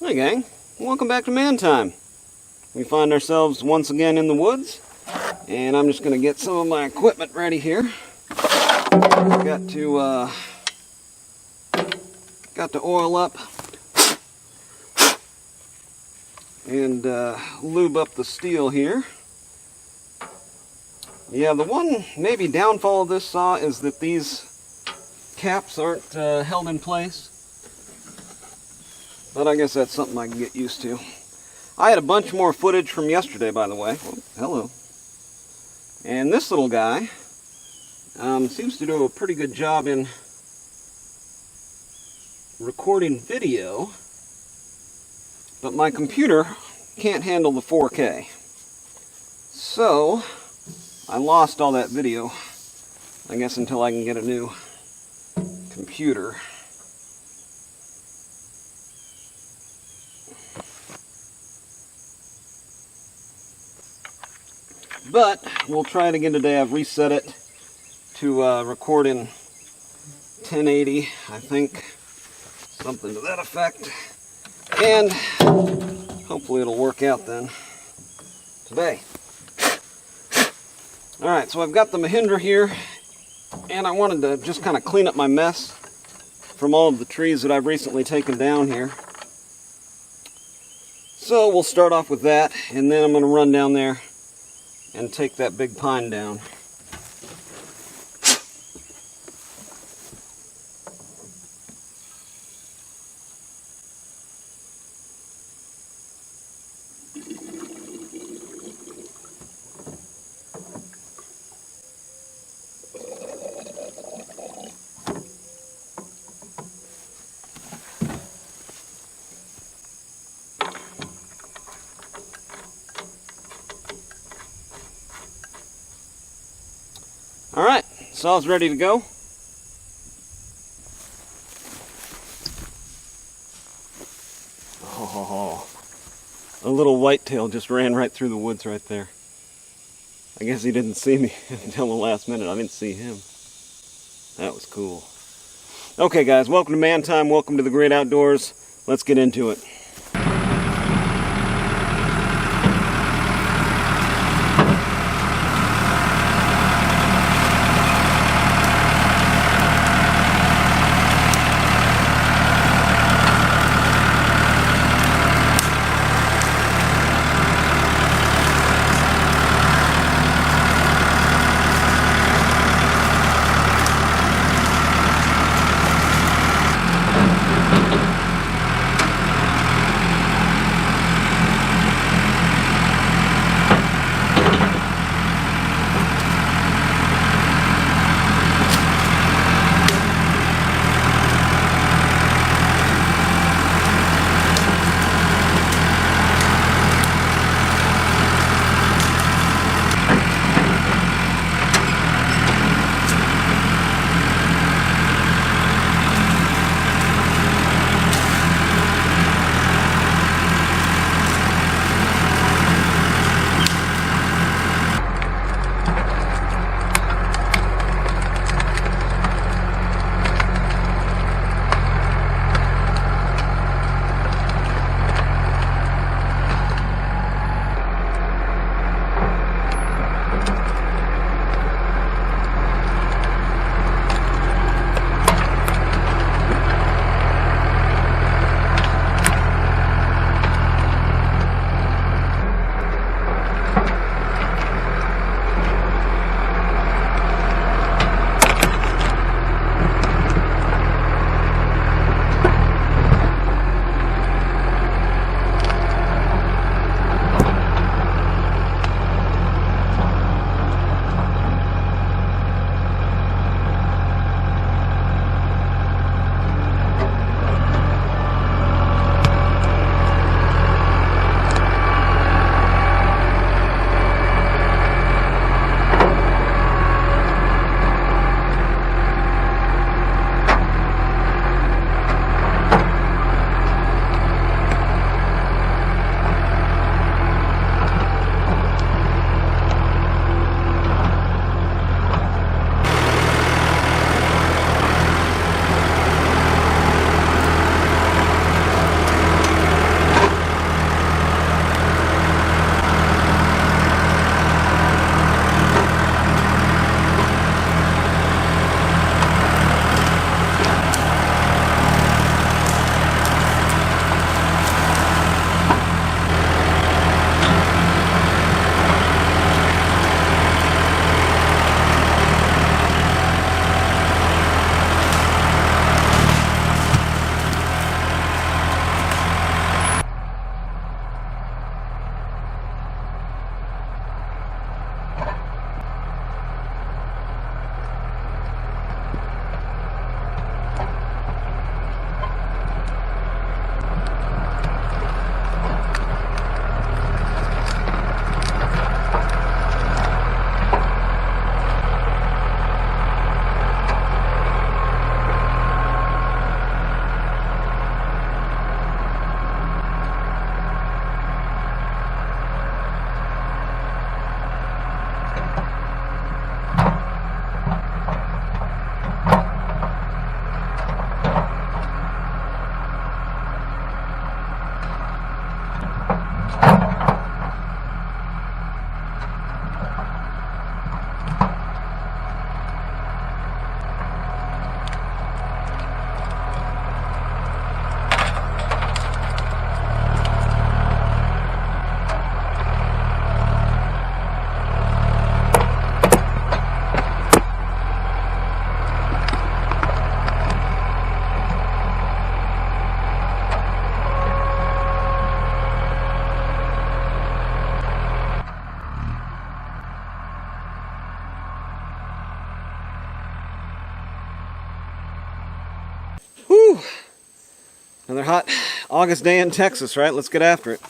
Hi gang, welcome back to Man Time. We find ourselves once again in the woods, and I'm just going to get some of my equipment ready here. Got to oil up and lube up the Stihl here. Yeah, the one maybe downfall of this saw is that these caps aren't held in place. But I guess that's something I can get used to. I had a bunch more footage from yesterday, by the way. Oh, hello. And this little guy seems to do a pretty good job in recording video, but my computer can't handle the 4K. So, I lost all that video, I guess, until I can get a new computer. But we'll try it again today. I've reset it to record in 1080, I think, something to that effect, and hopefully it'll work out then today. Alright, so I've got the Mahindra here, and I wanted to just kind of clean up my mess from all of the trees that I've recently taken down here. So we'll start off with that, and then I'm going to run down there and take that big pine down. Alright, saw's ready to go. Oh, a little whitetail just ran right through the woods right there. I guess he didn't see me until the last minute. I didn't see him. That was cool. Okay guys, welcome to Man Time, welcome to the great outdoors. Let's get into it. hot August day in Texas, right? Let's get after it.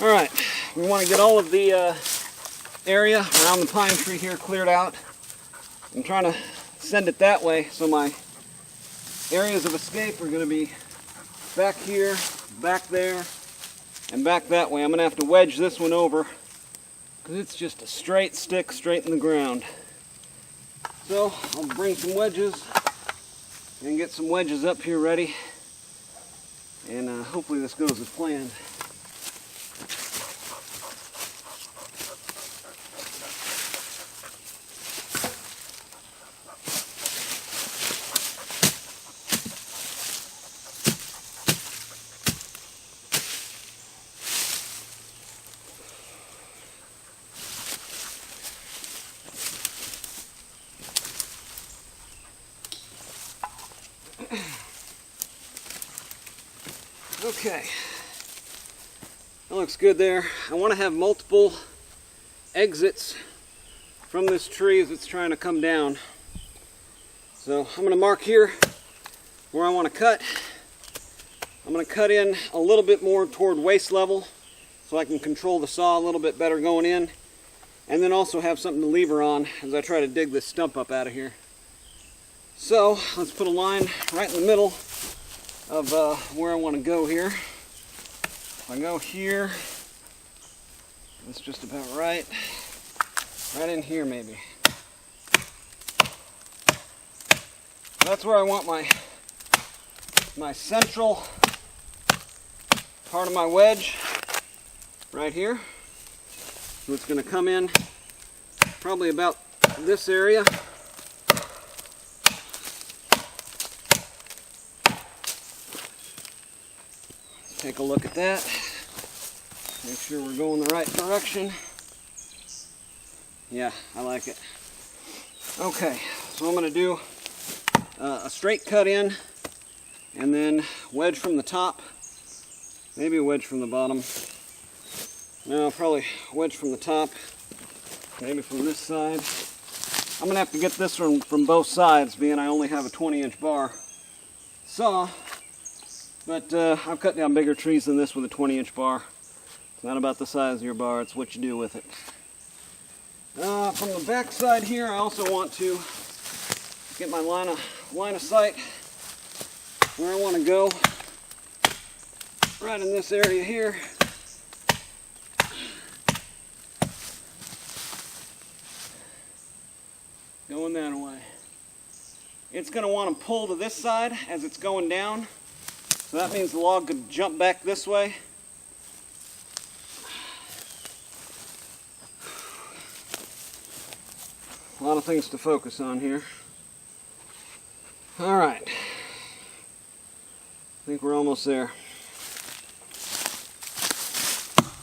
Alright, we want to get all of the area around the pine tree here cleared out. I'm trying to send it that way, so my areas of escape are going to be back here, back there, and back that way. I'm going to have to wedge this one over because it's just a straight stick straight in the ground. So I'll bring some wedges and get some wedges up here ready, and hopefully this goes as planned. Okay, that looks good there. I want to have multiple exits from this tree as it's trying to come down. So I'm going to mark here where I want to cut. I'm going to cut in a little bit more toward waist level so I can control the saw a little bit better going in, and then also have something to lever on as I try to dig this stump up out of here. So let's put a line right in the middle of where I want to go here. If I go here, that's just about right. Right in here maybe. That's where I want my central part of my wedge, right here. So it's going to come in probably about this area. Take a look at that. Make sure we're going the right direction. Yeah, I like it. Okay, so I'm going to do a straight cut in and then wedge from the top, maybe a wedge from the bottom. No, probably wedge from the top, maybe from this side. I'm going to have to get this from both sides, being I only have a 20-inch bar saw. But I've cut down bigger trees than this with a 20-inch bar. It's not about the size of your bar, it's what you do with it. From the back side here, I also want to get my line of sight where I want to go. Right in this area here. Going that way. It's going to want to pull to this side as it's going down. So that means the log could jump back this way. A lot of things to focus on here. All right. I think we're almost there.